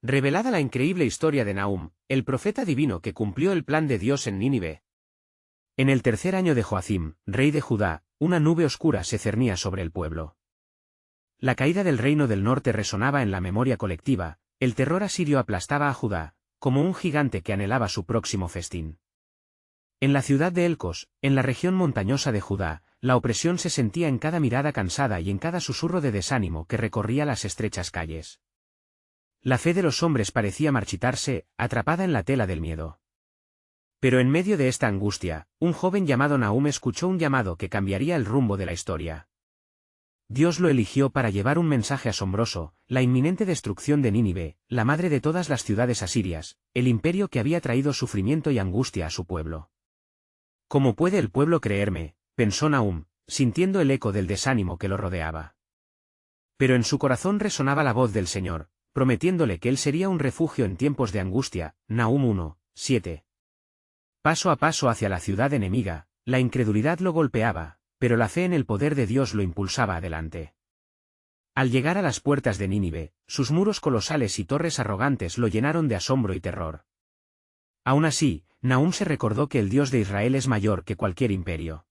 Revelada la increíble historia de Nahum, el profeta divino que cumplió el plan de Dios en Nínive. En el tercer año de Joacim, rey de Judá, una nube oscura se cernía sobre el pueblo. La caída del reino del norte resonaba en la memoria colectiva, el terror asirio aplastaba a Judá, como un gigante que anhelaba su próximo festín. En la ciudad de Elcos, en la región montañosa de Judá, la opresión se sentía en cada mirada cansada y en cada susurro de desánimo que recorría las estrechas calles. La fe de los hombres parecía marchitarse, atrapada en la tela del miedo. Pero en medio de esta angustia, un joven llamado Nahum escuchó un llamado que cambiaría el rumbo de la historia. Dios lo eligió para llevar un mensaje asombroso, la inminente destrucción de Nínive, la madre de todas las ciudades asirias, el imperio que había traído sufrimiento y angustia a su pueblo. ¿Cómo puede el pueblo creerme?, pensó Nahum, sintiendo el eco del desánimo que lo rodeaba. Pero en su corazón resonaba la voz del Señor, prometiéndole que él sería un refugio en tiempos de angustia. Nahum 1:7. Paso a paso hacia la ciudad enemiga, la incredulidad lo golpeaba, pero la fe en el poder de Dios lo impulsaba adelante. Al llegar a las puertas de Nínive, sus muros colosales y torres arrogantes lo llenaron de asombro y terror. Aún así, Nahum se recordó que el Dios de Israel es mayor que cualquier imperio.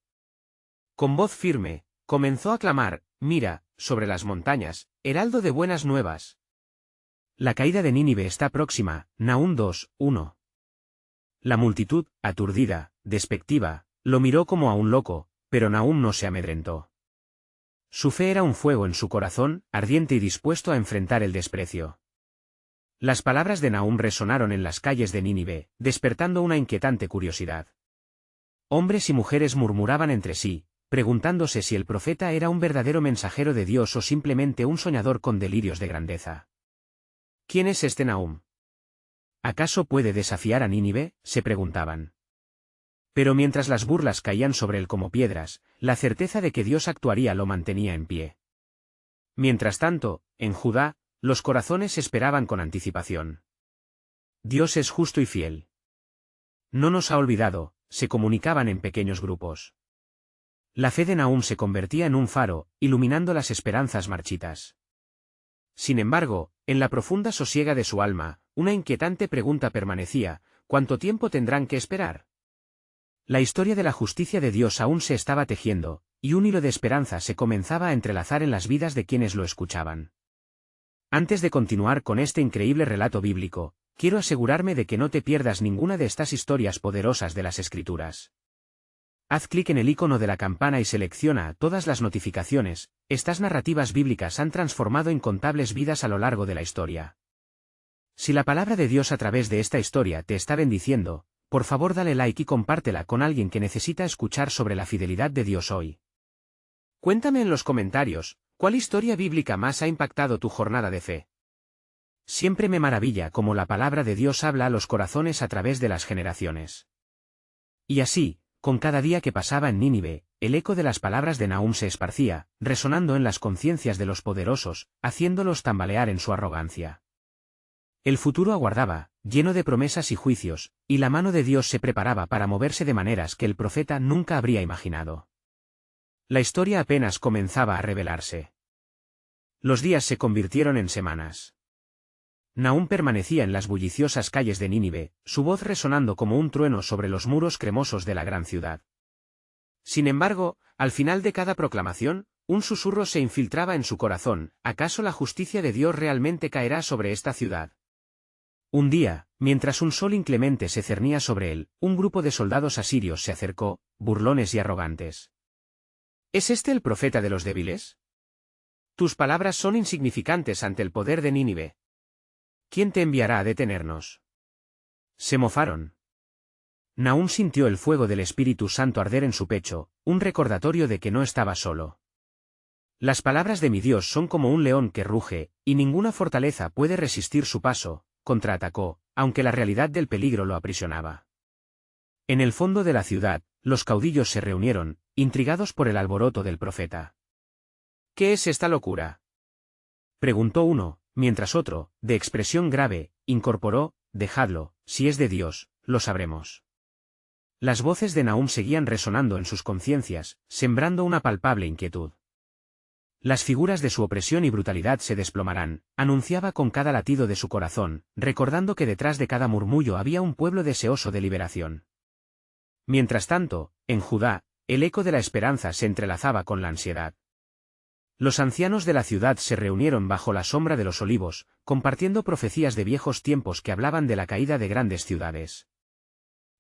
Con voz firme, comenzó a clamar: «Mira, sobre las montañas, heraldo de buenas nuevas. La caída de Nínive está próxima». Nahum 2:1. La multitud, aturdida, despectiva, lo miró como a un loco, pero Nahum no se amedrentó. Su fe era un fuego en su corazón, ardiente y dispuesto a enfrentar el desprecio. Las palabras de Nahum resonaron en las calles de Nínive, despertando una inquietante curiosidad. Hombres y mujeres murmuraban entre sí, preguntándose si el profeta era un verdadero mensajero de Dios o simplemente un soñador con delirios de grandeza. ¿Quién es este Nahum? ¿Acaso puede desafiar a Nínive?, se preguntaban. Pero mientras las burlas caían sobre él como piedras, la certeza de que Dios actuaría lo mantenía en pie. Mientras tanto, en Judá, los corazones esperaban con anticipación. Dios es justo y fiel. No nos ha olvidado, se comunicaban en pequeños grupos. La fe de Nahum se convertía en un faro, iluminando las esperanzas marchitas. Sin embargo, en la profunda sosiega de su alma, una inquietante pregunta permanecía: ¿cuánto tiempo tendrán que esperar? La historia de la justicia de Dios aún se estaba tejiendo, y un hilo de esperanza se comenzaba a entrelazar en las vidas de quienes lo escuchaban. Antes de continuar con este increíble relato bíblico, quiero asegurarme de que no te pierdas ninguna de estas historias poderosas de las Escrituras. Haz clic en el icono de la campana y selecciona todas las notificaciones. Estas narrativas bíblicas han transformado incontables vidas a lo largo de la historia. Si la palabra de Dios a través de esta historia te está bendiciendo, por favor dale like y compártela con alguien que necesita escuchar sobre la fidelidad de Dios hoy. Cuéntame en los comentarios, ¿cuál historia bíblica más ha impactado tu jornada de fe? Siempre me maravilla cómo la palabra de Dios habla a los corazones a través de las generaciones. Y así, con cada día que pasaba en Nínive, el eco de las palabras de Nahum se esparcía, resonando en las conciencias de los poderosos, haciéndolos tambalear en su arrogancia. El futuro aguardaba, lleno de promesas y juicios, y la mano de Dios se preparaba para moverse de maneras que el profeta nunca habría imaginado. La historia apenas comenzaba a revelarse. Los días se convirtieron en semanas. Nahum permanecía en las bulliciosas calles de Nínive, su voz resonando como un trueno sobre los muros cremosos de la gran ciudad. Sin embargo, al final de cada proclamación, un susurro se infiltraba en su corazón: ¿acaso la justicia de Dios realmente caerá sobre esta ciudad? Un día, mientras un sol inclemente se cernía sobre él, un grupo de soldados asirios se acercó, burlones y arrogantes. ¿Es este el profeta de los débiles? Tus palabras son insignificantes ante el poder de Nínive. ¿Quién te enviará a detenernos? Se mofaron. Nahum sintió el fuego del Espíritu Santo arder en su pecho, un recordatorio de que no estaba solo. Las palabras de mi Dios son como un león que ruge, y ninguna fortaleza puede resistir su paso, contraatacó, aunque la realidad del peligro lo aprisionaba. En el fondo de la ciudad, los caudillos se reunieron, intrigados por el alboroto del profeta. ¿Qué es esta locura?, preguntó uno, mientras otro, de expresión grave, incorporó: dejadlo, si es de Dios, lo sabremos. Las voces de Nahum seguían resonando en sus conciencias, sembrando una palpable inquietud. Las figuras de su opresión y brutalidad se desplomarán, anunciaba con cada latido de su corazón, recordando que detrás de cada murmullo había un pueblo deseoso de liberación. Mientras tanto, en Judá, el eco de la esperanza se entrelazaba con la ansiedad. Los ancianos de la ciudad se reunieron bajo la sombra de los olivos, compartiendo profecías de viejos tiempos que hablaban de la caída de grandes ciudades.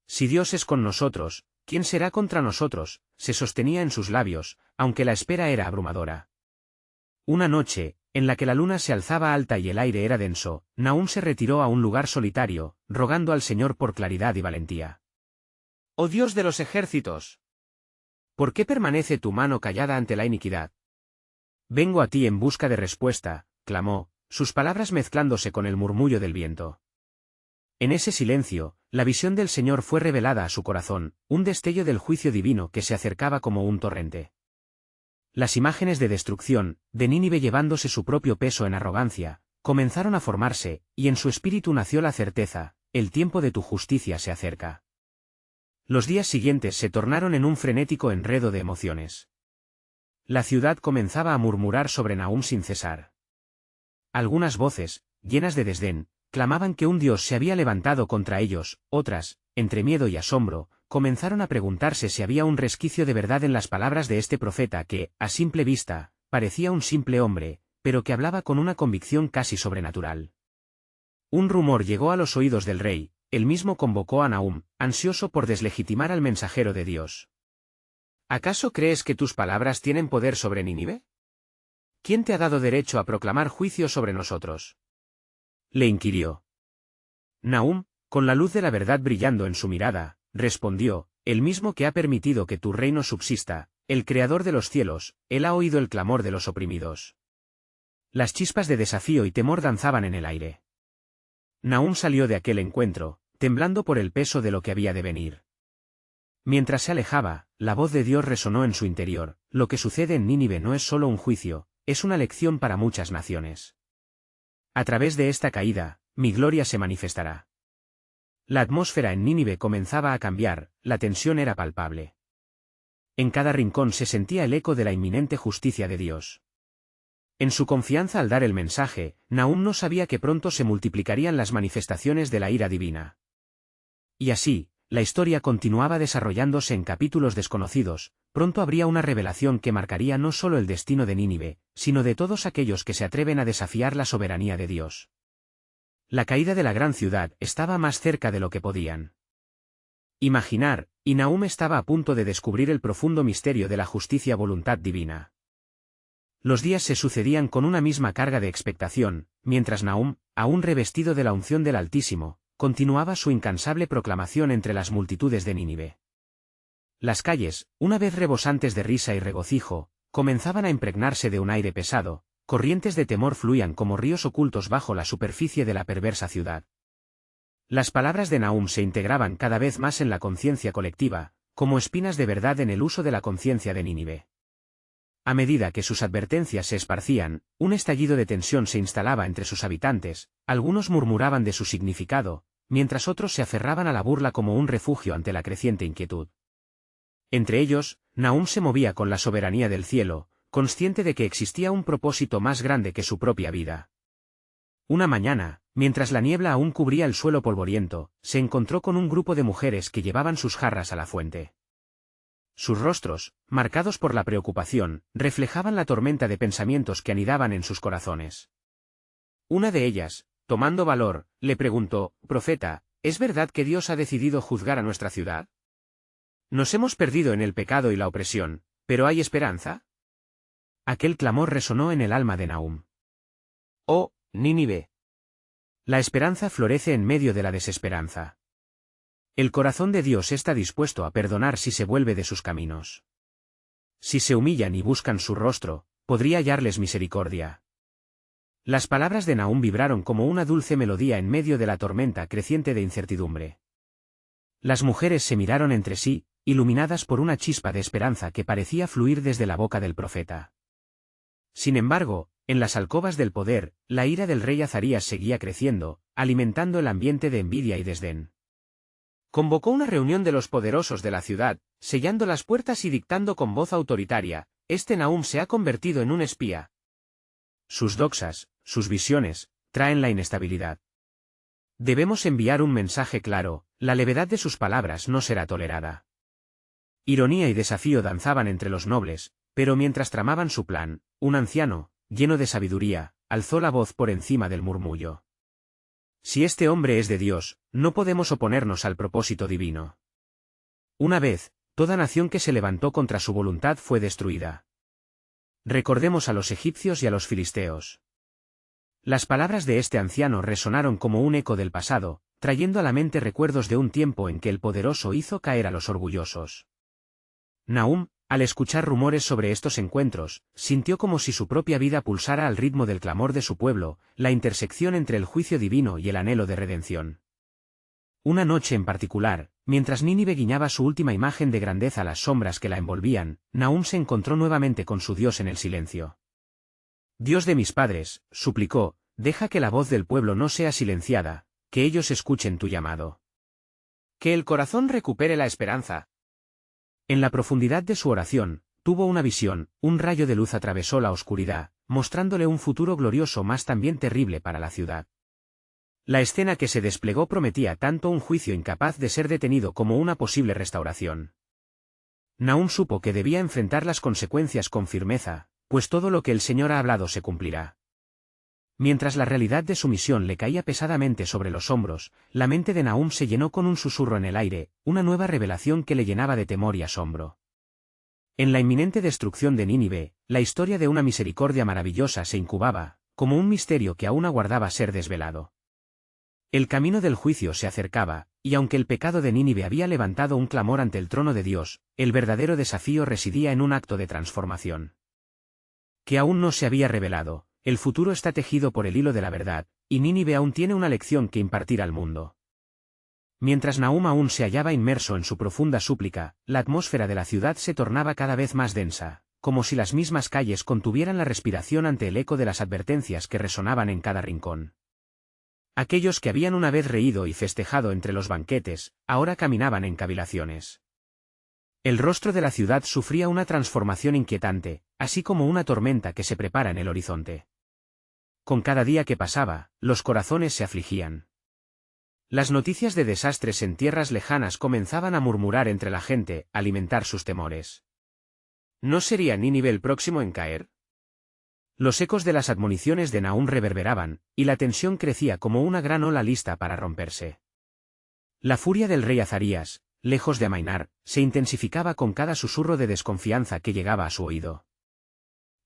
Si Dios es con nosotros, ¿quién será contra nosotros?, se sostenía en sus labios, aunque la espera era abrumadora. Una noche, en la que la luna se alzaba alta y el aire era denso, Nahum se retiró a un lugar solitario, rogando al Señor por claridad y valentía. «Oh Dios de los ejércitos, ¿por qué permanece tu mano callada ante la iniquidad? Vengo a ti en busca de respuesta», clamó, sus palabras mezclándose con el murmullo del viento. En ese silencio, la visión del Señor fue revelada a su corazón, un destello del juicio divino que se acercaba como un torrente. Las imágenes de destrucción, de Nínive llevándose su propio peso en arrogancia, comenzaron a formarse, y en su espíritu nació la certeza: el tiempo de tu justicia se acerca. Los días siguientes se tornaron en un frenético enredo de emociones. La ciudad comenzaba a murmurar sobre Nahum sin cesar. Algunas voces, llenas de desdén, clamaban que un dios se había levantado contra ellos, otras, entre miedo y asombro, comenzaron a preguntarse si había un resquicio de verdad en las palabras de este profeta que, a simple vista, parecía un simple hombre, pero que hablaba con una convicción casi sobrenatural. Un rumor llegó a los oídos del rey, él mismo convocó a Nahum, ansioso por deslegitimar al mensajero de Dios. ¿Acaso crees que tus palabras tienen poder sobre Nínive? ¿Quién te ha dado derecho a proclamar juicio sobre nosotros?, le inquirió. Nahum, con la luz de la verdad brillando en su mirada, respondió: el mismo que ha permitido que tu reino subsista, el Creador de los cielos, él ha oído el clamor de los oprimidos. Las chispas de desafío y temor danzaban en el aire. Nahum salió de aquel encuentro, temblando por el peso de lo que había de venir. Mientras se alejaba, la voz de Dios resonó en su interior: lo que sucede en Nínive no es solo un juicio, es una lección para muchas naciones. A través de esta caída, mi gloria se manifestará. La atmósfera en Nínive comenzaba a cambiar, la tensión era palpable. En cada rincón se sentía el eco de la inminente justicia de Dios. En su confianza al dar el mensaje, Nahum no sabía que pronto se multiplicarían las manifestaciones de la ira divina. Y así, la historia continuaba desarrollándose en capítulos desconocidos. Pronto habría una revelación que marcaría no solo el destino de Nínive, sino de todos aquellos que se atreven a desafiar la soberanía de Dios. La caída de la gran ciudad estaba más cerca de lo que podían imaginar, y Nahum estaba a punto de descubrir el profundo misterio de la justicia voluntad divina. Los días se sucedían con una misma carga de expectación, mientras Nahum, aún revestido de la unción del Altísimo, continuaba su incansable proclamación entre las multitudes de Nínive. Las calles, una vez rebosantes de risa y regocijo, comenzaban a impregnarse de un aire pesado, corrientes de temor fluían como ríos ocultos bajo la superficie de la perversa ciudad. Las palabras de Nahum se integraban cada vez más en la conciencia colectiva, como espinas de verdad en el uso de la conciencia de Nínive. A medida que sus advertencias se esparcían, un estallido de tensión se instalaba entre sus habitantes, algunos murmuraban de su significado, mientras otros se aferraban a la burla como un refugio ante la creciente inquietud. Entre ellos, Nahum se movía con la soberanía del cielo, consciente de que existía un propósito más grande que su propia vida. Una mañana, mientras la niebla aún cubría el suelo polvoriento, se encontró con un grupo de mujeres que llevaban sus jarras a la fuente. Sus rostros, marcados por la preocupación, reflejaban la tormenta de pensamientos que anidaban en sus corazones. Una de ellas, tomando valor, le preguntó: «Profeta, ¿es verdad que Dios ha decidido juzgar a nuestra ciudad? Nos hemos perdido en el pecado y la opresión, pero ¿hay esperanza?». Aquel clamor resonó en el alma de Nahum. «Oh, Nínive. La esperanza florece en medio de la desesperanza. El corazón de Dios está dispuesto a perdonar si se vuelve de sus caminos. Si se humillan y buscan su rostro, podría hallarles misericordia». Las palabras de Nahum vibraron como una dulce melodía en medio de la tormenta creciente de incertidumbre. Las mujeres se miraron entre sí, iluminadas por una chispa de esperanza que parecía fluir desde la boca del profeta. Sin embargo, en las alcobas del poder, la ira del rey Azarías seguía creciendo, alimentando el ambiente de envidia y desdén. Convocó una reunión de los poderosos de la ciudad, sellando las puertas y dictando con voz autoritaria: este Nahum se ha convertido en un espía. Sus doxas, sus visiones, traen la inestabilidad. Debemos enviar un mensaje claro, la levedad de sus palabras no será tolerada. Ironía y desafío danzaban entre los nobles, pero mientras tramaban su plan, un anciano, lleno de sabiduría, alzó la voz por encima del murmullo. Si este hombre es de Dios, no podemos oponernos al propósito divino. Una vez, toda nación que se levantó contra su voluntad fue destruida. Recordemos a los egipcios y a los filisteos. Las palabras de este anciano resonaron como un eco del pasado, trayendo a la mente recuerdos de un tiempo en que el poderoso hizo caer a los orgullosos. Nahum, al escuchar rumores sobre estos encuentros, sintió como si su propia vida pulsara al ritmo del clamor de su pueblo, la intersección entre el juicio divino y el anhelo de redención. Una noche en particular, mientras Nínive guiñaba su última imagen de grandeza a las sombras que la envolvían, Nahum se encontró nuevamente con su Dios en el silencio. Dios de mis padres, suplicó, deja que la voz del pueblo no sea silenciada, que ellos escuchen tu llamado. Que el corazón recupere la esperanza. En la profundidad de su oración, tuvo una visión, un rayo de luz atravesó la oscuridad, mostrándole un futuro glorioso más también terrible para la ciudad. La escena que se desplegó prometía tanto un juicio incapaz de ser detenido como una posible restauración. Nahum supo que debía enfrentar las consecuencias con firmeza, pues todo lo que el Señor ha hablado se cumplirá. Mientras la realidad de su misión le caía pesadamente sobre los hombros, la mente de Nahum se llenó con un susurro en el aire, una nueva revelación que le llenaba de temor y asombro. En la inminente destrucción de Nínive, la historia de una misericordia maravillosa se incubaba, como un misterio que aún aguardaba ser desvelado. El camino del juicio se acercaba, y aunque el pecado de Nínive había levantado un clamor ante el trono de Dios, el verdadero desafío residía en un acto de transformación que aún no se había revelado. El futuro está tejido por el hilo de la verdad, y Nínive aún tiene una lección que impartir al mundo. Mientras Nahum aún se hallaba inmerso en su profunda súplica, la atmósfera de la ciudad se tornaba cada vez más densa, como si las mismas calles contuvieran la respiración ante el eco de las advertencias que resonaban en cada rincón. Aquellos que habían una vez reído y festejado entre los banquetes, ahora caminaban en cavilaciones. El rostro de la ciudad sufría una transformación inquietante, así como una tormenta que se prepara en el horizonte. Con cada día que pasaba, los corazones se afligían. Las noticias de desastres en tierras lejanas comenzaban a murmurar entre la gente, alimentar sus temores. ¿No sería Nínive el próximo en caer? Los ecos de las admoniciones de Nahum reverberaban, y la tensión crecía como una gran ola lista para romperse. La furia del rey Azarías, lejos de amainar, se intensificaba con cada susurro de desconfianza que llegaba a su oído.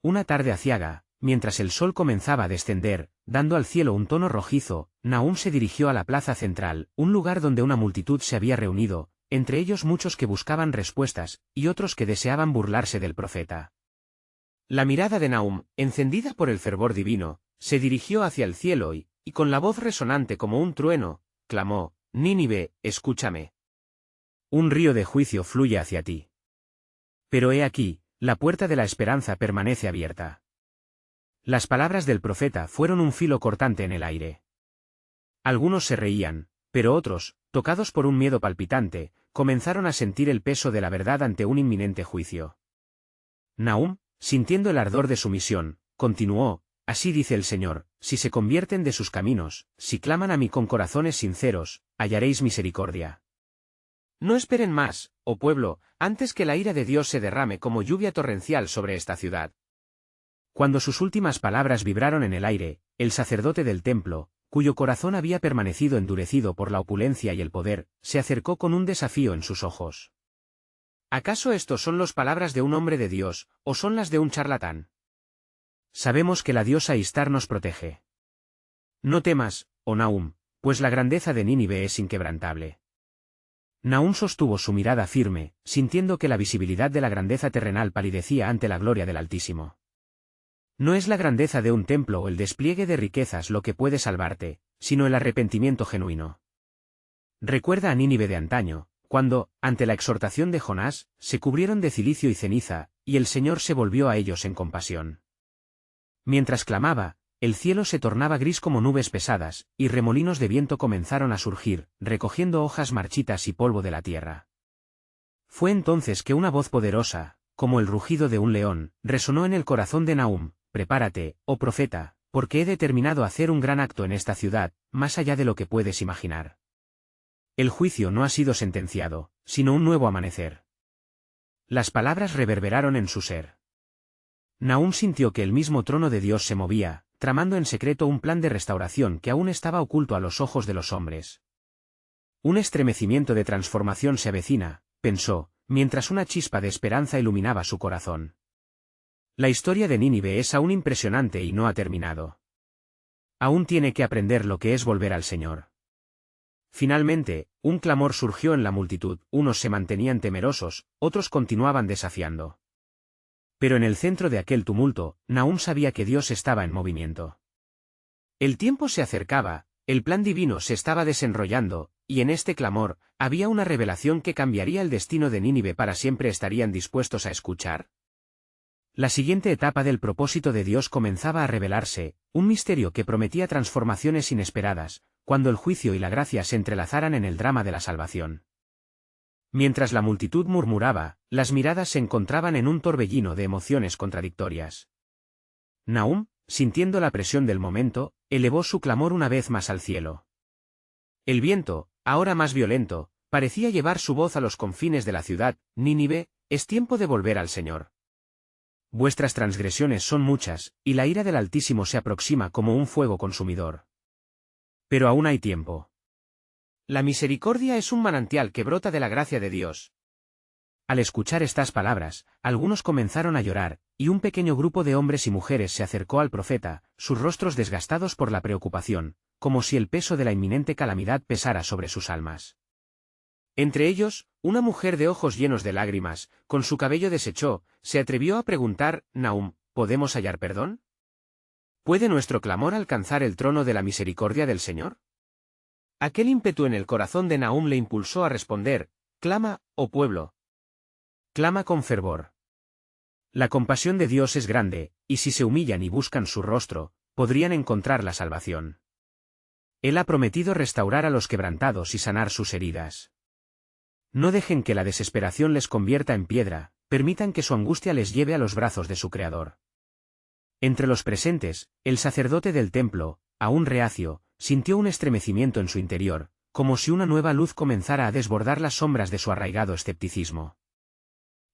Una tarde aciaga, mientras el sol comenzaba a descender, dando al cielo un tono rojizo, Nahum se dirigió a la plaza central, un lugar donde una multitud se había reunido, entre ellos muchos que buscaban respuestas, y otros que deseaban burlarse del profeta. La mirada de Nahum, encendida por el fervor divino, se dirigió hacia el cielo y, con la voz resonante como un trueno, clamó, «Nínive, escúchame. Un río de juicio fluye hacia ti. Pero he aquí, la puerta de la esperanza permanece abierta». Las palabras del profeta fueron un filo cortante en el aire. Algunos se reían, pero otros, tocados por un miedo palpitante, comenzaron a sentir el peso de la verdad ante un inminente juicio. Nahum, sintiendo el ardor de su misión, continuó, «Así dice el Señor, si se convierten de sus caminos, si claman a mí con corazones sinceros, hallaréis misericordia. No esperen más, oh pueblo, antes que la ira de Dios se derrame como lluvia torrencial sobre esta ciudad». Cuando sus últimas palabras vibraron en el aire, el sacerdote del templo, cuyo corazón había permanecido endurecido por la opulencia y el poder, se acercó con un desafío en sus ojos. ¿Acaso estos son las palabras de un hombre de Dios, o son las de un charlatán? Sabemos que la diosa Istar nos protege. No temas, oh Nahum, pues la grandeza de Nínive es inquebrantable. Nahum sostuvo su mirada firme, sintiendo que la visibilidad de la grandeza terrenal palidecía ante la gloria del Altísimo. No es la grandeza de un templo o el despliegue de riquezas lo que puede salvarte, sino el arrepentimiento genuino. Recuerda a Nínive de antaño, cuando, ante la exhortación de Jonás, se cubrieron de cilicio y ceniza, y el Señor se volvió a ellos en compasión. Mientras clamaba, el cielo se tornaba gris como nubes pesadas, y remolinos de viento comenzaron a surgir, recogiendo hojas marchitas y polvo de la tierra. Fue entonces que una voz poderosa, como el rugido de un león, resonó en el corazón de Nahum: «Prepárate, oh profeta, porque he determinado hacer un gran acto en esta ciudad, más allá de lo que puedes imaginar». El juicio no ha sido sentenciado, sino un nuevo amanecer. Las palabras reverberaron en su ser. Nahum sintió que el mismo trono de Dios se movía, tramando en secreto un plan de restauración que aún estaba oculto a los ojos de los hombres. Un estremecimiento de transformación se avecina, pensó, mientras una chispa de esperanza iluminaba su corazón. La historia de Nínive es aún impresionante y no ha terminado. Aún tiene que aprender lo que es volver al Señor. Finalmente, un clamor surgió en la multitud, unos se mantenían temerosos, otros continuaban desafiando. Pero en el centro de aquel tumulto, Nahum sabía que Dios estaba en movimiento. El tiempo se acercaba, el plan divino se estaba desenrollando, y en este clamor, había una revelación que cambiaría el destino de Nínive para siempre. ¿Estarían dispuestos a escuchar? La siguiente etapa del propósito de Dios comenzaba a revelarse, un misterio que prometía transformaciones inesperadas, cuando el juicio y la gracia se entrelazaran en el drama de la salvación. Mientras la multitud murmuraba, las miradas se encontraban en un torbellino de emociones contradictorias. Nahum, sintiendo la presión del momento, elevó su clamor una vez más al cielo. El viento, ahora más violento, parecía llevar su voz a los confines de la ciudad. «Nínive, es tiempo de volver al Señor. Vuestras transgresiones son muchas, y la ira del Altísimo se aproxima como un fuego consumidor. Pero aún hay tiempo. La misericordia es un manantial que brota de la gracia de Dios». Al escuchar estas palabras, algunos comenzaron a llorar, y un pequeño grupo de hombres y mujeres se acercó al profeta, sus rostros desgastados por la preocupación, como si el peso de la inminente calamidad pesara sobre sus almas. Entre ellos, una mujer de ojos llenos de lágrimas, con su cabello deshecho, se atrevió a preguntar: «Nahum, ¿podemos hallar perdón? ¿Puede nuestro clamor alcanzar el trono de la misericordia del Señor?». Aquel ímpetu en el corazón de Nahum le impulsó a responder: «Clama, oh pueblo. Clama con fervor. La compasión de Dios es grande, y si se humillan y buscan su rostro, podrían encontrar la salvación. Él ha prometido restaurar a los quebrantados y sanar sus heridas. No dejen que la desesperación les convierta en piedra, permitan que su angustia les lleve a los brazos de su Creador». Entre los presentes, el sacerdote del templo, aún reacio, sintió un estremecimiento en su interior, como si una nueva luz comenzara a desbordar las sombras de su arraigado escepticismo.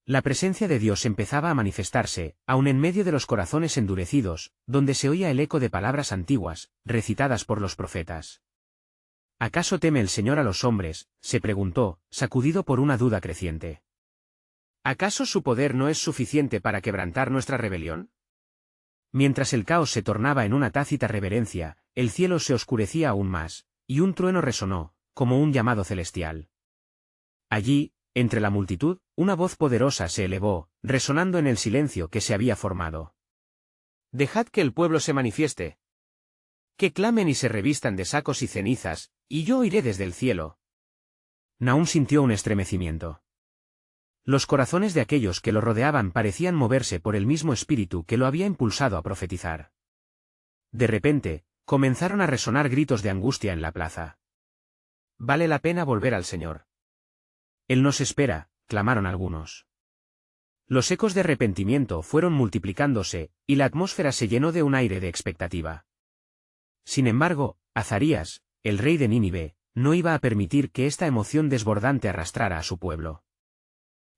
La presencia de Dios empezaba a manifestarse, aun en medio de los corazones endurecidos, donde se oía el eco de palabras antiguas, recitadas por los profetas. ¿Acaso teme el Señor a los hombres?, se preguntó, sacudido por una duda creciente. ¿Acaso su poder no es suficiente para quebrantar nuestra rebelión? Mientras el caos se tornaba en una tácita reverencia, el cielo se oscurecía aún más, y un trueno resonó, como un llamado celestial. Allí, entre la multitud, una voz poderosa se elevó, resonando en el silencio que se había formado. «Dejad que el pueblo se manifieste. Que clamen y se revistan de sacos y cenizas, y yo oiré desde el cielo». Nahum sintió un estremecimiento. Los corazones de aquellos que lo rodeaban parecían moverse por el mismo espíritu que lo había impulsado a profetizar. De repente, comenzaron a resonar gritos de angustia en la plaza. «Vale la pena volver al Señor. Él nos espera», clamaron algunos. Los ecos de arrepentimiento fueron multiplicándose, y la atmósfera se llenó de un aire de expectativa. Sin embargo, Azarías, el rey de Nínive, no iba a permitir que esta emoción desbordante arrastrara a su pueblo.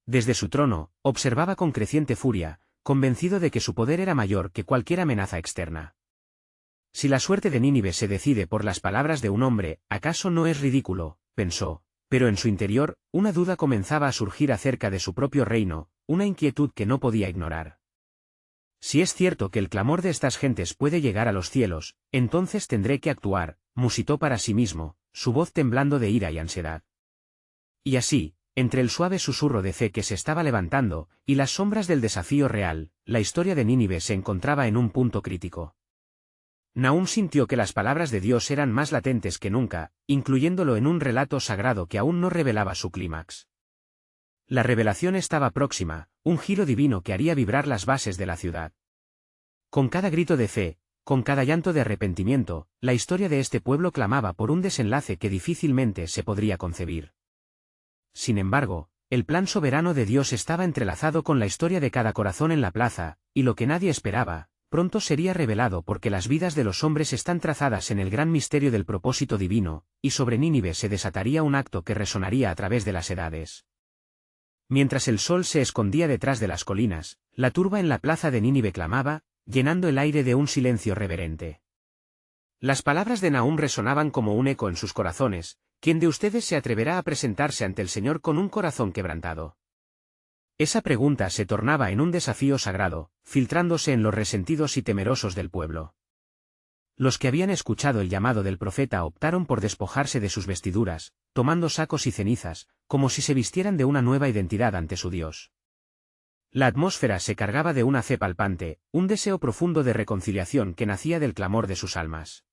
Desde su trono, observaba con creciente furia, convencido de que su poder era mayor que cualquier amenaza externa. Si la suerte de Nínive se decide por las palabras de un hombre, ¿acaso no es ridículo?, pensó. Pero en su interior, una duda comenzaba a surgir acerca de su propio reino, una inquietud que no podía ignorar. Si es cierto que el clamor de estas gentes puede llegar a los cielos, entonces tendré que actuar, musitó para sí mismo, su voz temblando de ira y ansiedad. Y así, entre el suave susurro de fe que se estaba levantando, y las sombras del desafío real, la historia de Nínive se encontraba en un punto crítico. Nahum sintió que las palabras de Dios eran más latentes que nunca, incluyéndolo en un relato sagrado que aún no revelaba su clímax. La revelación estaba próxima, un giro divino que haría vibrar las bases de la ciudad. Con cada grito de fe, con cada llanto de arrepentimiento, la historia de este pueblo clamaba por un desenlace que difícilmente se podría concebir. Sin embargo, el plan soberano de Dios estaba entrelazado con la historia de cada corazón en la plaza, y lo que nadie esperaba, pronto sería revelado porque las vidas de los hombres están trazadas en el gran misterio del propósito divino, y sobre Nínive se desataría un acto que resonaría a través de las edades. Mientras el sol se escondía detrás de las colinas, la turba en la plaza de Nínive clamaba, llenando el aire de un silencio reverente. Las palabras de Nahum resonaban como un eco en sus corazones. ¿Quién de ustedes se atreverá a presentarse ante el Señor con un corazón quebrantado? Esa pregunta se tornaba en un desafío sagrado, filtrándose en los resentidos y temerosos del pueblo. Los que habían escuchado el llamado del profeta optaron por despojarse de sus vestiduras, tomando sacos y cenizas, como si se vistieran de una nueva identidad ante su Dios. La atmósfera se cargaba de una fe palpante, un deseo profundo de reconciliación que nacía del clamor de sus almas.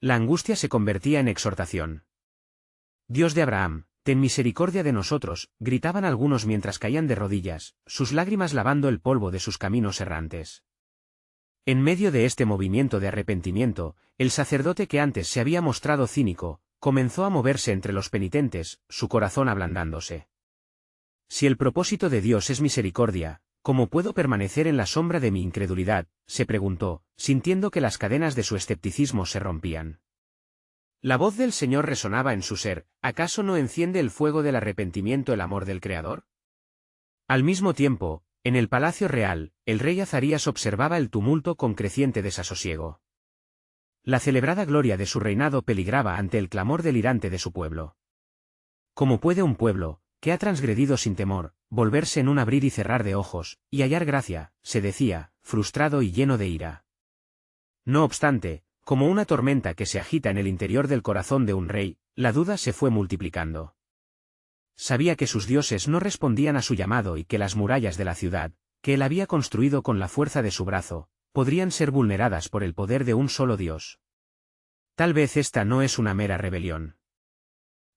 La angustia se convertía en exhortación. Dios de Abraham, ten misericordia de nosotros, gritaban algunos mientras caían de rodillas, sus lágrimas lavando el polvo de sus caminos errantes. En medio de este movimiento de arrepentimiento, el sacerdote que antes se había mostrado cínico, comenzó a moverse entre los penitentes, su corazón ablandándose. Si el propósito de Dios es misericordia, ¿cómo puedo permanecer en la sombra de mi incredulidad?, se preguntó, sintiendo que las cadenas de su escepticismo se rompían. La voz del Señor resonaba en su ser, ¿acaso no enciende el fuego del arrepentimiento el amor del Creador? Al mismo tiempo, en el palacio real, el rey Azarías observaba el tumulto con creciente desasosiego. La celebrada gloria de su reinado peligraba ante el clamor delirante de su pueblo. ¿Cómo puede un pueblo, que ha transgredido sin temor, volverse en un abrir y cerrar de ojos, y hallar gracia?, se decía, frustrado y lleno de ira. No obstante, como una tormenta que se agita en el interior del corazón de un rey, la duda se fue multiplicando. Sabía que sus dioses no respondían a su llamado y que las murallas de la ciudad, que él había construido con la fuerza de su brazo, podrían ser vulneradas por el poder de un solo Dios. Tal vez esta no es una mera rebelión.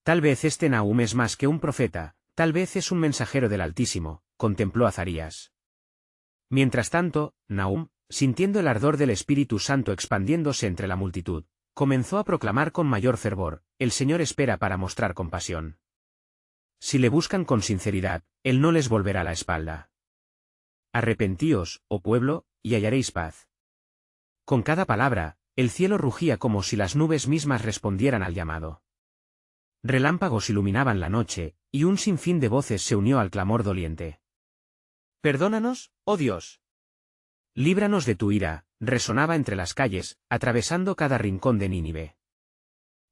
Tal vez este Nahum es más que un profeta, tal vez es un mensajero del Altísimo, contempló Azarías. Mientras tanto, Nahum, sintiendo el ardor del Espíritu Santo expandiéndose entre la multitud, comenzó a proclamar con mayor fervor, el Señor espera para mostrar compasión. Si le buscan con sinceridad, Él no les volverá la espalda. Arrepentíos, oh pueblo, y hallaréis paz. Con cada palabra, el cielo rugía como si las nubes mismas respondieran al llamado. Relámpagos iluminaban la noche, y un sinfín de voces se unió al clamor doliente. Perdónanos, oh Dios. Líbranos de tu ira, resonaba entre las calles, atravesando cada rincón de Nínive.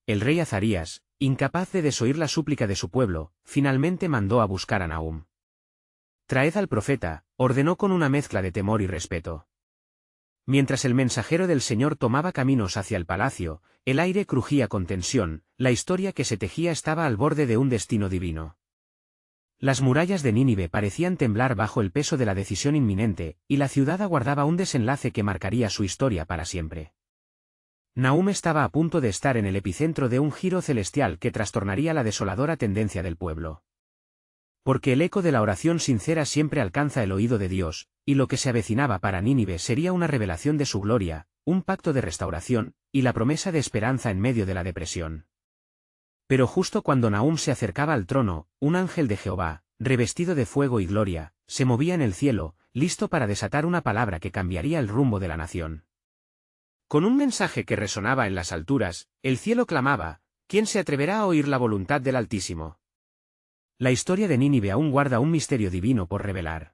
El rey Azarías, incapaz de desoír la súplica de su pueblo, finalmente mandó a buscar a Nahum. Traed al profeta, ordenó con una mezcla de temor y respeto. Mientras el mensajero del Señor tomaba caminos hacia el palacio, el aire crujía con tensión, la historia que se tejía estaba al borde de un destino divino. Las murallas de Nínive parecían temblar bajo el peso de la decisión inminente, y la ciudad aguardaba un desenlace que marcaría su historia para siempre. Nahum estaba a punto de estar en el epicentro de un giro celestial que trastornaría la desoladora tendencia del pueblo. Porque el eco de la oración sincera siempre alcanza el oído de Dios, y lo que se avecinaba para Nínive sería una revelación de su gloria, un pacto de restauración, y la promesa de esperanza en medio de la depresión. Pero justo cuando Nahum se acercaba al trono, un ángel de Jehová, revestido de fuego y gloria, se movía en el cielo, listo para desatar una palabra que cambiaría el rumbo de la nación. Con un mensaje que resonaba en las alturas, el cielo clamaba, ¿quién se atreverá a oír la voluntad del Altísimo? La historia de Nínive aún guarda un misterio divino por revelar.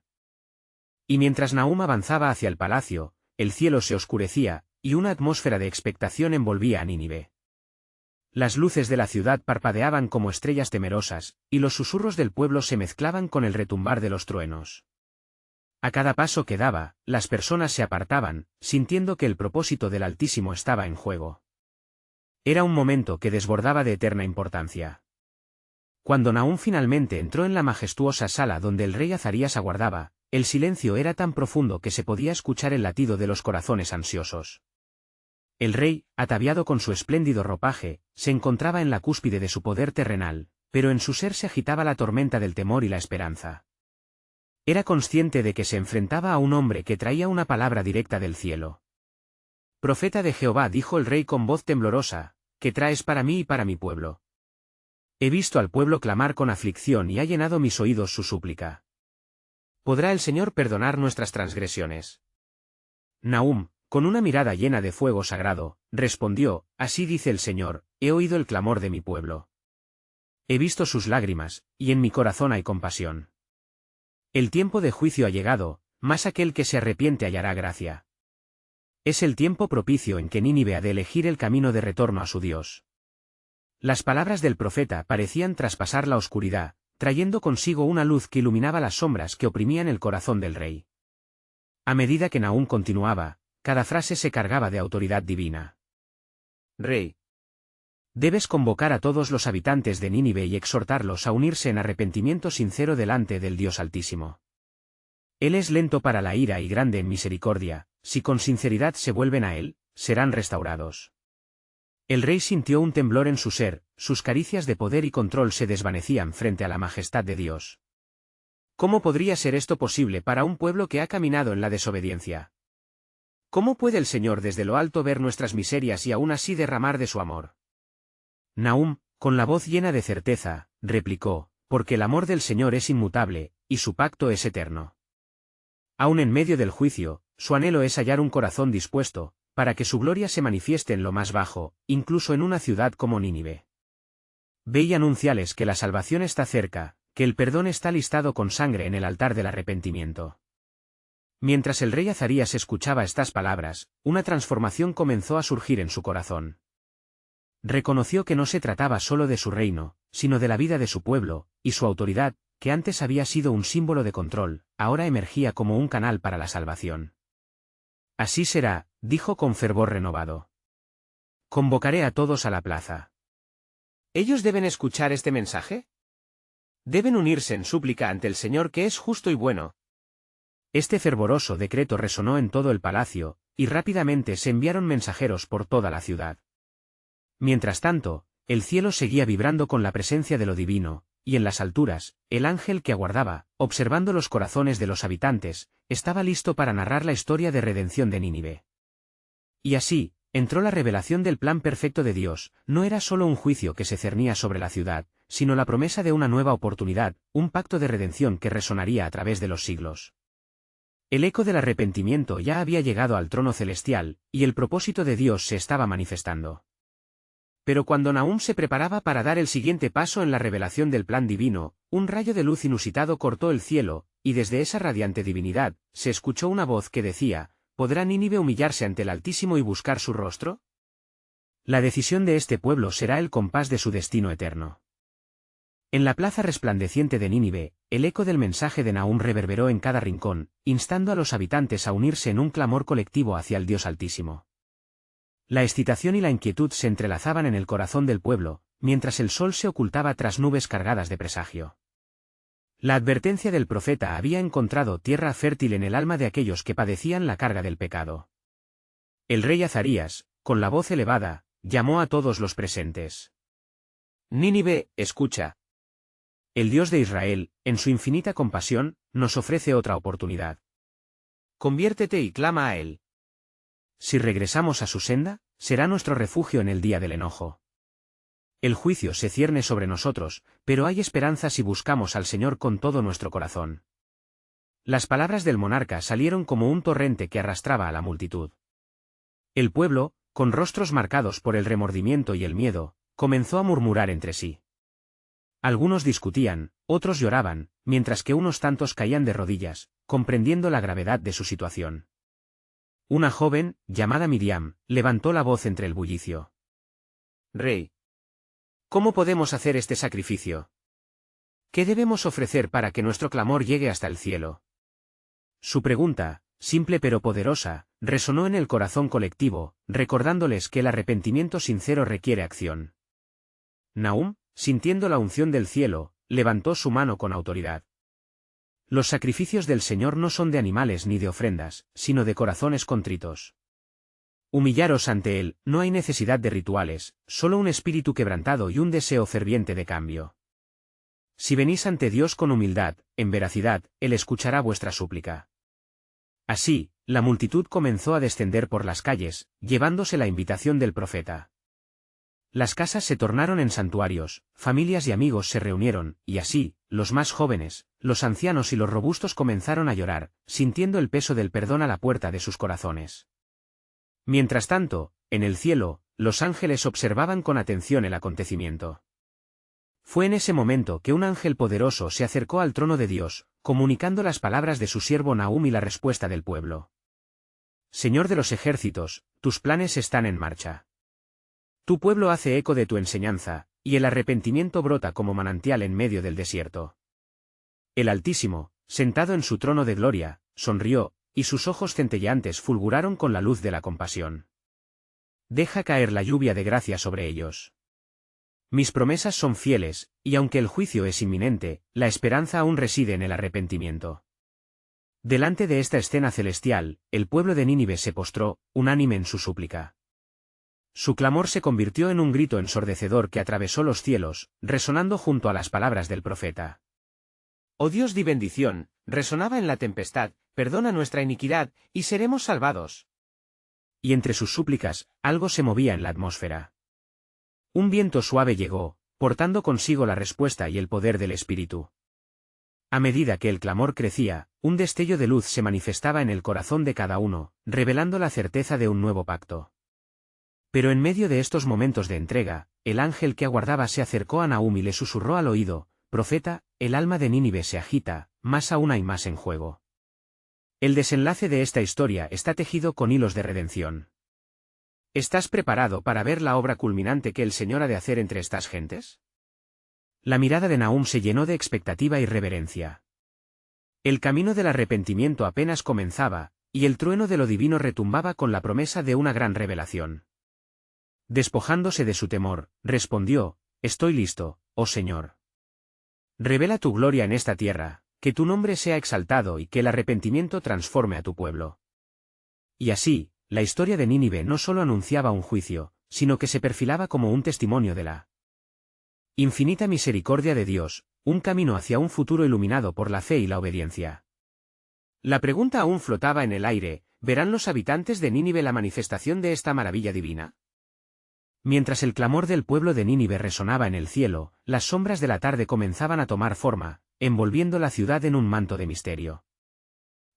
Y mientras Nahum avanzaba hacia el palacio, el cielo se oscurecía, y una atmósfera de expectación envolvía a Nínive. Las luces de la ciudad parpadeaban como estrellas temerosas, y los susurros del pueblo se mezclaban con el retumbar de los truenos. A cada paso que daba, las personas se apartaban, sintiendo que el propósito del Altísimo estaba en juego. Era un momento que desbordaba de eterna importancia. Cuando Nahum finalmente entró en la majestuosa sala donde el rey Azarías aguardaba, el silencio era tan profundo que se podía escuchar el latido de los corazones ansiosos. El rey, ataviado con su espléndido ropaje, se encontraba en la cúspide de su poder terrenal, pero en su ser se agitaba la tormenta del temor y la esperanza. Era consciente de que se enfrentaba a un hombre que traía una palabra directa del cielo. Profeta de Jehová, dijo el rey con voz temblorosa, ¿qué traes para mí y para mi pueblo? He visto al pueblo clamar con aflicción y ha llenado mis oídos su súplica. ¿Podrá el Señor perdonar nuestras transgresiones? Nahum, con una mirada llena de fuego sagrado, respondió, así dice el Señor, he oído el clamor de mi pueblo. He visto sus lágrimas, y en mi corazón hay compasión. El tiempo de juicio ha llegado, mas aquel que se arrepiente hallará gracia. Es el tiempo propicio en que Nínive ha de elegir el camino de retorno a su Dios. Las palabras del profeta parecían traspasar la oscuridad, trayendo consigo una luz que iluminaba las sombras que oprimían el corazón del rey. A medida que Nahum continuaba, cada frase se cargaba de autoridad divina. Rey, debes convocar a todos los habitantes de Nínive y exhortarlos a unirse en arrepentimiento sincero delante del Dios Altísimo. Él es lento para la ira y grande en misericordia, si con sinceridad se vuelven a Él, serán restaurados. El rey sintió un temblor en su ser, sus caricias de poder y control se desvanecían frente a la majestad de Dios. ¿Cómo podría ser esto posible para un pueblo que ha caminado en la desobediencia? ¿Cómo puede el Señor desde lo alto ver nuestras miserias y aún así derramar de su amor? Nahum, con la voz llena de certeza, replicó, porque el amor del Señor es inmutable, y su pacto es eterno. Aún en medio del juicio, su anhelo es hallar un corazón dispuesto, para que su gloria se manifieste en lo más bajo, incluso en una ciudad como Nínive. Ve y anunciales que la salvación está cerca, que el perdón está listado con sangre en el altar del arrepentimiento. Mientras el rey Azarías escuchaba estas palabras, una transformación comenzó a surgir en su corazón. Reconoció que no se trataba solo de su reino, sino de la vida de su pueblo, y su autoridad, que antes había sido un símbolo de control, ahora emergía como un canal para la salvación. Así será, dijo con fervor renovado. Convocaré a todos a la plaza. ¿Ellos deben escuchar este mensaje? Deben unirse en súplica ante el Señor que es justo y bueno. Este fervoroso decreto resonó en todo el palacio, y rápidamente se enviaron mensajeros por toda la ciudad. Mientras tanto, el cielo seguía vibrando con la presencia de lo divino, y en las alturas, el ángel que aguardaba, observando los corazones de los habitantes, estaba listo para narrar la historia de redención de Nínive. Y así, entró la revelación del plan perfecto de Dios, no era solo un juicio que se cernía sobre la ciudad, sino la promesa de una nueva oportunidad, un pacto de redención que resonaría a través de los siglos. El eco del arrepentimiento ya había llegado al trono celestial, y el propósito de Dios se estaba manifestando. Pero cuando Nahum se preparaba para dar el siguiente paso en la revelación del plan divino, un rayo de luz inusitado cortó el cielo, y desde esa radiante divinidad, se escuchó una voz que decía, ¿podrá Nínive humillarse ante el Altísimo y buscar su rostro? La decisión de este pueblo será el compás de su destino eterno. En la plaza resplandeciente de Nínive, el eco del mensaje de Nahum reverberó en cada rincón, instando a los habitantes a unirse en un clamor colectivo hacia el Dios Altísimo. La excitación y la inquietud se entrelazaban en el corazón del pueblo, mientras el sol se ocultaba tras nubes cargadas de presagio. La advertencia del profeta había encontrado tierra fértil en el alma de aquellos que padecían la carga del pecado. El rey Azarías, con la voz elevada, llamó a todos los presentes. Nínive, escucha. El Dios de Israel, en su infinita compasión, nos ofrece otra oportunidad. Conviértete y clama a Él. Si regresamos a su senda, será nuestro refugio en el día del enojo. El juicio se cierne sobre nosotros, pero hay esperanza si buscamos al Señor con todo nuestro corazón. Las palabras del monarca salieron como un torrente que arrastraba a la multitud. El pueblo, con rostros marcados por el remordimiento y el miedo, comenzó a murmurar entre sí. Algunos discutían, otros lloraban, mientras que unos tantos caían de rodillas, comprendiendo la gravedad de su situación. Una joven, llamada Miriam, levantó la voz entre el bullicio. Rey, ¿cómo podemos hacer este sacrificio? ¿Qué debemos ofrecer para que nuestro clamor llegue hasta el cielo? Su pregunta, simple pero poderosa, resonó en el corazón colectivo, recordándoles que el arrepentimiento sincero requiere acción. Nahum, sintiendo la unción del cielo, levantó su mano con autoridad. Los sacrificios del Señor no son de animales ni de ofrendas, sino de corazones contritos. Humillaros ante Él, no hay necesidad de rituales, solo un espíritu quebrantado y un deseo ferviente de cambio. Si venís ante Dios con humildad, en veracidad, Él escuchará vuestra súplica. Así, la multitud comenzó a descender por las calles, llevándose la invitación del profeta. Las casas se tornaron en santuarios, familias y amigos se reunieron, y así, los más jóvenes, los ancianos y los robustos comenzaron a llorar, sintiendo el peso del perdón a la puerta de sus corazones. Mientras tanto, en el cielo, los ángeles observaban con atención el acontecimiento. Fue en ese momento que un ángel poderoso se acercó al trono de Dios, comunicando las palabras de su siervo Nahum y la respuesta del pueblo. Señor de los ejércitos, tus planes están en marcha. Tu pueblo hace eco de tu enseñanza, y el arrepentimiento brota como manantial en medio del desierto. El Altísimo, sentado en su trono de gloria, sonrió, y sus ojos centelleantes fulguraron con la luz de la compasión. Deja caer la lluvia de gracia sobre ellos. Mis promesas son fieles, y aunque el juicio es inminente, la esperanza aún reside en el arrepentimiento. Delante de esta escena celestial, el pueblo de Nínive se postró, unánime en su súplica. Su clamor se convirtió en un grito ensordecedor que atravesó los cielos, resonando junto a las palabras del profeta. Oh Dios, di bendición, resonaba en la tempestad, perdona nuestra iniquidad, y seremos salvados. Y entre sus súplicas, algo se movía en la atmósfera. Un viento suave llegó, portando consigo la respuesta y el poder del Espíritu. A medida que el clamor crecía, un destello de luz se manifestaba en el corazón de cada uno, revelando la certeza de un nuevo pacto. Pero en medio de estos momentos de entrega, el ángel que aguardaba se acercó a Nahum y le susurró al oído: Profeta, el alma de Nínive se agita, más aún hay más en juego. El desenlace de esta historia está tejido con hilos de redención. ¿Estás preparado para ver la obra culminante que el Señor ha de hacer entre estas gentes? La mirada de Nahum se llenó de expectativa y reverencia. El camino del arrepentimiento apenas comenzaba, y el trueno de lo divino retumbaba con la promesa de una gran revelación. Despojándose de su temor, respondió: Estoy listo, oh Señor. Revela tu gloria en esta tierra, que tu nombre sea exaltado y que el arrepentimiento transforme a tu pueblo. Y así, la historia de Nínive no solo anunciaba un juicio, sino que se perfilaba como un testimonio de la infinita misericordia de Dios, un camino hacia un futuro iluminado por la fe y la obediencia. La pregunta aún flotaba en el aire: ¿verán los habitantes de Nínive la manifestación de esta maravilla divina? Mientras el clamor del pueblo de Nínive resonaba en el cielo, las sombras de la tarde comenzaban a tomar forma, envolviendo la ciudad en un manto de misterio.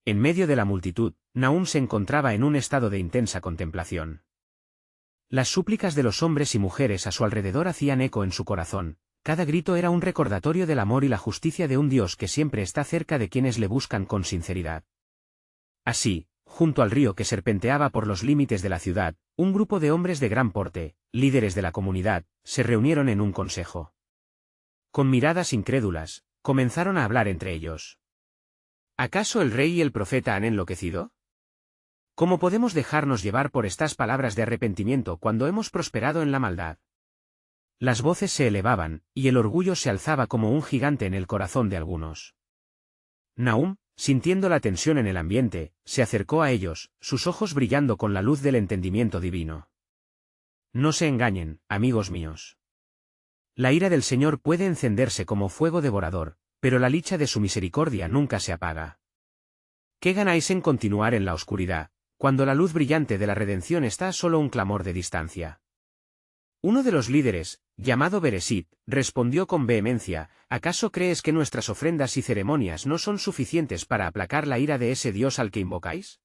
En medio de la multitud, Nahum se encontraba en un estado de intensa contemplación. Las súplicas de los hombres y mujeres a su alrededor hacían eco en su corazón, cada grito era un recordatorio del amor y la justicia de un Dios que siempre está cerca de quienes le buscan con sinceridad. Así, junto al río que serpenteaba por los límites de la ciudad, un grupo de hombres de gran porte, líderes de la comunidad, se reunieron en un consejo. Con miradas incrédulas, comenzaron a hablar entre ellos. ¿Acaso el rey y el profeta han enloquecido? ¿Cómo podemos dejarnos llevar por estas palabras de arrepentimiento cuando hemos prosperado en la maldad? Las voces se elevaban, y el orgullo se alzaba como un gigante en el corazón de algunos. Nahum, sintiendo la tensión en el ambiente, se acercó a ellos, sus ojos brillando con la luz del entendimiento divino. No se engañen, amigos míos. La ira del Señor puede encenderse como fuego devorador, pero la licha de su misericordia nunca se apaga. ¿Qué ganáis en continuar en la oscuridad, cuando la luz brillante de la redención está a solo un clamor de distancia? Uno de los líderes, llamado Beresit, respondió con vehemencia: ¿acaso crees que nuestras ofrendas y ceremonias no son suficientes para aplacar la ira de ese Dios al que invocáis?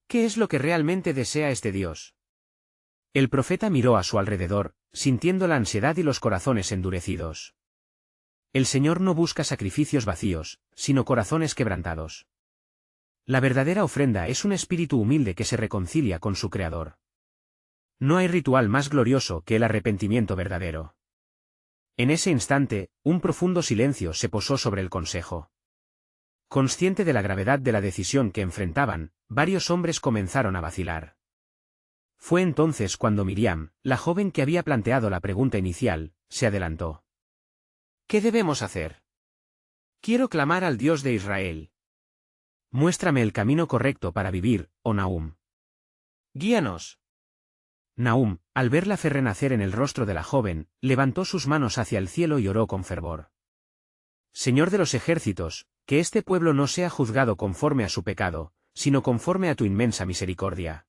¿Qué es lo que realmente desea este Dios? El profeta miró a su alrededor, sintiendo la ansiedad y los corazones endurecidos. El Señor no busca sacrificios vacíos, sino corazones quebrantados. La verdadera ofrenda es un espíritu humilde que se reconcilia con su Creador. No hay ritual más glorioso que el arrepentimiento verdadero. En ese instante, un profundo silencio se posó sobre el consejo. Consciente de la gravedad de la decisión que enfrentaban, varios hombres comenzaron a vacilar. Fue entonces cuando Miriam, la joven que había planteado la pregunta inicial, se adelantó. ¿Qué debemos hacer? Quiero clamar al Dios de Israel. Muéstrame el camino correcto para vivir, oh Nahum. Guíanos. Nahum, al ver la fe renacer en el rostro de la joven, levantó sus manos hacia el cielo y oró con fervor. Señor de los ejércitos, que este pueblo no sea juzgado conforme a su pecado, sino conforme a tu inmensa misericordia.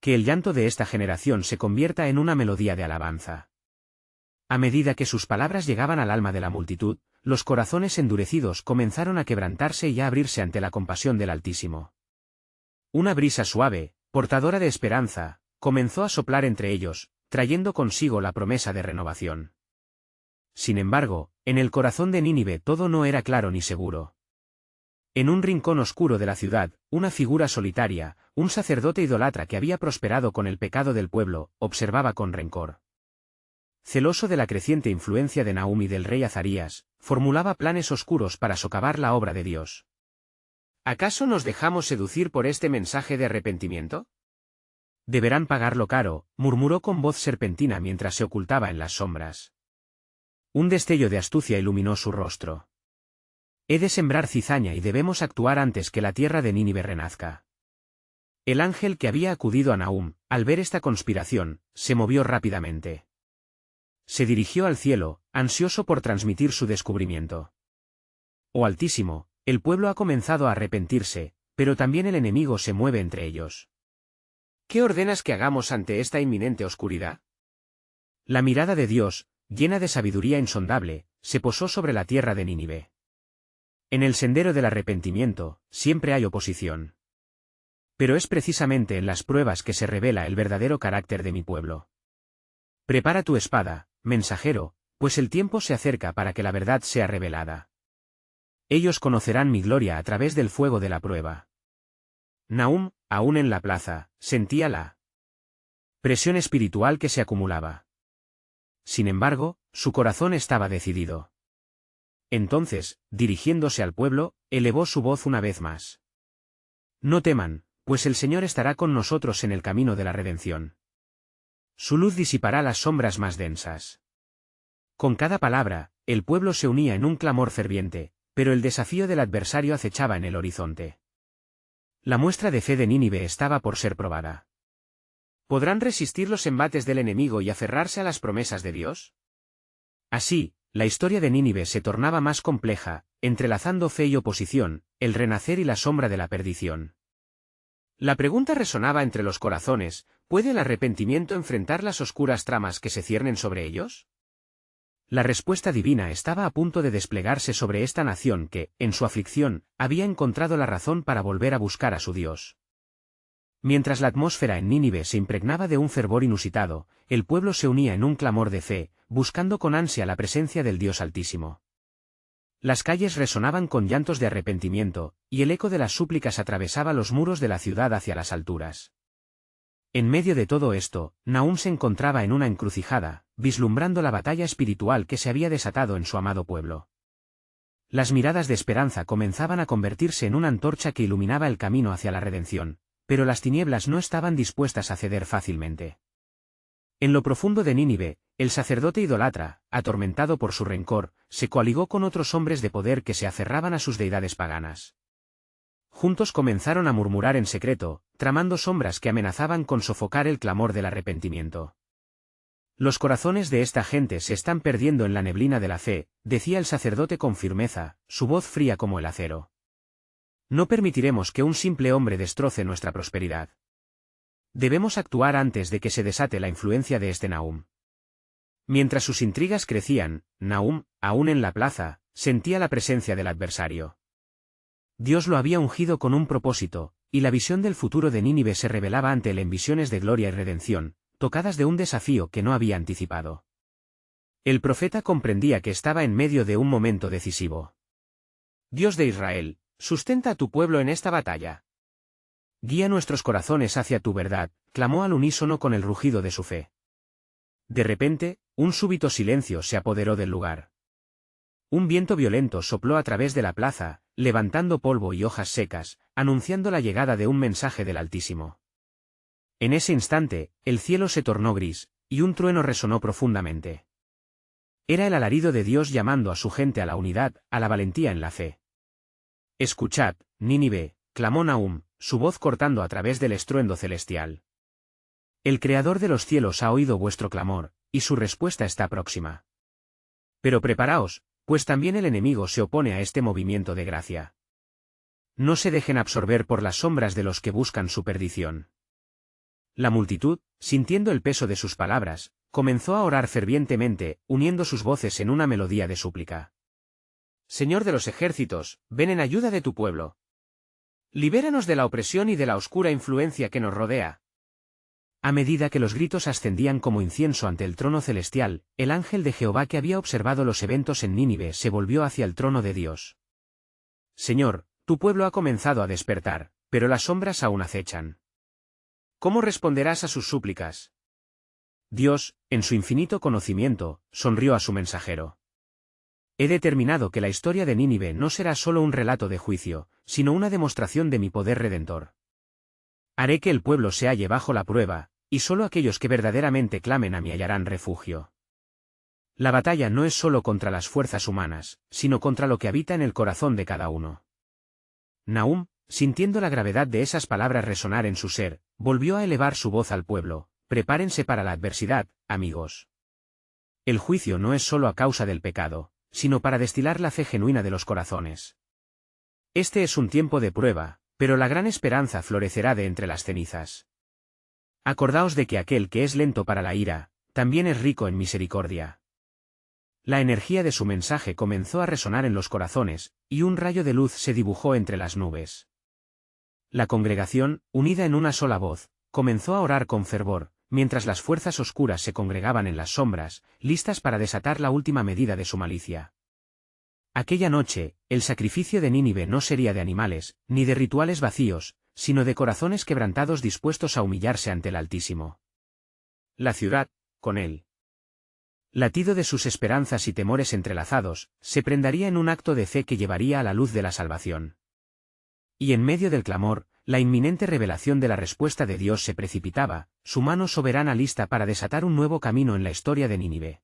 Que el llanto de esta generación se convierta en una melodía de alabanza. A medida que sus palabras llegaban al alma de la multitud, los corazones endurecidos comenzaron a quebrantarse y a abrirse ante la compasión del Altísimo. Una brisa suave, portadora de esperanza, comenzó a soplar entre ellos, trayendo consigo la promesa de renovación. Sin embargo, en el corazón de Nínive todo no era claro ni seguro. En un rincón oscuro de la ciudad, una figura solitaria, un sacerdote idólatra que había prosperado con el pecado del pueblo, observaba con rencor. Celoso de la creciente influencia de Nahum y del rey Azarías, formulaba planes oscuros para socavar la obra de Dios. ¿Acaso nos dejamos seducir por este mensaje de arrepentimiento? Deberán pagarlo caro, murmuró con voz serpentina mientras se ocultaba en las sombras. Un destello de astucia iluminó su rostro. He de sembrar cizaña y debemos actuar antes que la tierra de Nínive renazca. El ángel que había acudido a Nahum, al ver esta conspiración, se movió rápidamente. Se dirigió al cielo, ansioso por transmitir su descubrimiento. Oh Altísimo, el pueblo ha comenzado a arrepentirse, pero también el enemigo se mueve entre ellos. ¿Qué ordenas que hagamos ante esta inminente oscuridad? La mirada de Dios, llena de sabiduría insondable, se posó sobre la tierra de Nínive. En el sendero del arrepentimiento, siempre hay oposición. Pero es precisamente en las pruebas que se revela el verdadero carácter de mi pueblo. Prepara tu espada, mensajero, pues el tiempo se acerca para que la verdad sea revelada. Ellos conocerán mi gloria a través del fuego de la prueba. Nahum, aún en la plaza, sentía la presión espiritual que se acumulaba. Sin embargo, su corazón estaba decidido. Entonces, dirigiéndose al pueblo, elevó su voz una vez más. No teman, pues el Señor estará con nosotros en el camino de la redención. Su luz disipará las sombras más densas. Con cada palabra, el pueblo se unía en un clamor ferviente, pero el desafío del adversario acechaba en el horizonte. La muestra de fe de Nínive estaba por ser probada. ¿Podrán resistir los embates del enemigo y aferrarse a las promesas de Dios? Así, la historia de Nínive se tornaba más compleja, entrelazando fe y oposición, el renacer y la sombra de la perdición. La pregunta resonaba entre los corazones: ¿puede el arrepentimiento enfrentar las oscuras tramas que se ciernen sobre ellos? La respuesta divina estaba a punto de desplegarse sobre esta nación que, en su aflicción, había encontrado la razón para volver a buscar a su Dios. Mientras la atmósfera en Nínive se impregnaba de un fervor inusitado, el pueblo se unía en un clamor de fe, buscando con ansia la presencia del Dios Altísimo. Las calles resonaban con llantos de arrepentimiento, y el eco de las súplicas atravesaba los muros de la ciudad hacia las alturas. En medio de todo esto, Nahum se encontraba en una encrucijada, vislumbrando la batalla espiritual que se había desatado en su amado pueblo. Las miradas de esperanza comenzaban a convertirse en una antorcha que iluminaba el camino hacia la redención, pero las tinieblas no estaban dispuestas a ceder fácilmente. En lo profundo de Nínive, el sacerdote idolatra, atormentado por su rencor, se coaligó con otros hombres de poder que se aferraban a sus deidades paganas. Juntos comenzaron a murmurar en secreto, tramando sombras que amenazaban con sofocar el clamor del arrepentimiento. Los corazones de esta gente se están perdiendo en la neblina de la fe, decía el sacerdote con firmeza, su voz fría como el acero. No permitiremos que un simple hombre destroce nuestra prosperidad. Debemos actuar antes de que se desate la influencia de este Nahum. Mientras sus intrigas crecían, Nahum, aún en la plaza, sentía la presencia del adversario. Dios lo había ungido con un propósito, y la visión del futuro de Nínive se revelaba ante él en visiones de gloria y redención, tocadas de un desafío que no había anticipado. El profeta comprendía que estaba en medio de un momento decisivo. Dios de Israel, sustenta a tu pueblo en esta batalla. Guía nuestros corazones hacia tu verdad, clamó al unísono con el rugido de su fe. De repente, un súbito silencio se apoderó del lugar. Un viento violento sopló a través de la plaza, levantando polvo y hojas secas, anunciando la llegada de un mensaje del Altísimo. En ese instante, el cielo se tornó gris, y un trueno resonó profundamente. Era el alarido de Dios llamando a su gente a la unidad, a la valentía en la fe. Escuchad, Nínive, clamó Nahum, su voz cortando a través del estruendo celestial. El Creador de los cielos ha oído vuestro clamor, y su respuesta está próxima. Pero preparaos, pues también el enemigo se opone a este movimiento de gracia. No se dejen absorber por las sombras de los que buscan su perdición. La multitud, sintiendo el peso de sus palabras, comenzó a orar fervientemente, uniendo sus voces en una melodía de súplica. Señor de los ejércitos, ven en ayuda de tu pueblo. Libéranos de la opresión y de la oscura influencia que nos rodea. A medida que los gritos ascendían como incienso ante el trono celestial, el ángel de Jehová que había observado los eventos en Nínive se volvió hacia el trono de Dios. Señor, tu pueblo ha comenzado a despertar, pero las sombras aún acechan. ¿Cómo responderás a sus súplicas? Dios, en su infinito conocimiento, sonrió a su mensajero. He determinado que la historia de Nínive no será solo un relato de juicio, sino una demostración de mi poder redentor. Haré que el pueblo se halle bajo la prueba, y solo aquellos que verdaderamente clamen a mí hallarán refugio. La batalla no es solo contra las fuerzas humanas, sino contra lo que habita en el corazón de cada uno. Nahum, sintiendo la gravedad de esas palabras resonar en su ser, volvió a elevar su voz al pueblo: prepárense para la adversidad, amigos. El juicio no es solo a causa del pecado, sino para destilar la fe genuina de los corazones. Este es un tiempo de prueba, pero la gran esperanza florecerá de entre las cenizas. Acordaos de que aquel que es lento para la ira, también es rico en misericordia. La energía de su mensaje comenzó a resonar en los corazones, y un rayo de luz se dibujó entre las nubes. La congregación, unida en una sola voz, comenzó a orar con fervor, mientras las fuerzas oscuras se congregaban en las sombras, listas para desatar la última medida de su malicia. Aquella noche, el sacrificio de Nínive no sería de animales, ni de rituales vacíos, sino de corazones quebrantados dispuestos a humillarse ante el Altísimo. La ciudad, con él. Latido de sus esperanzas y temores entrelazados, se prendaría en un acto de fe que llevaría a la luz de la salvación. Y en medio del clamor, la inminente revelación de la respuesta de Dios se precipitaba, su mano soberana lista para desatar un nuevo camino en la historia de Nínive.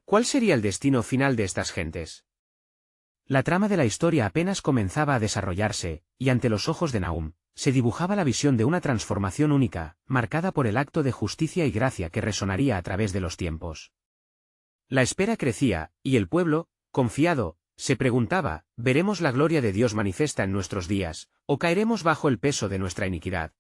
¿Cuál sería el destino final de estas gentes? La trama de la historia apenas comenzaba a desarrollarse, y ante los ojos de Nahum, se dibujaba la visión de una transformación única, marcada por el acto de justicia y gracia que resonaría a través de los tiempos. La espera crecía, y el pueblo, confiado, se preguntaba: ¿veremos la gloria de Dios manifiesta en nuestros días, o caeremos bajo el peso de nuestra iniquidad?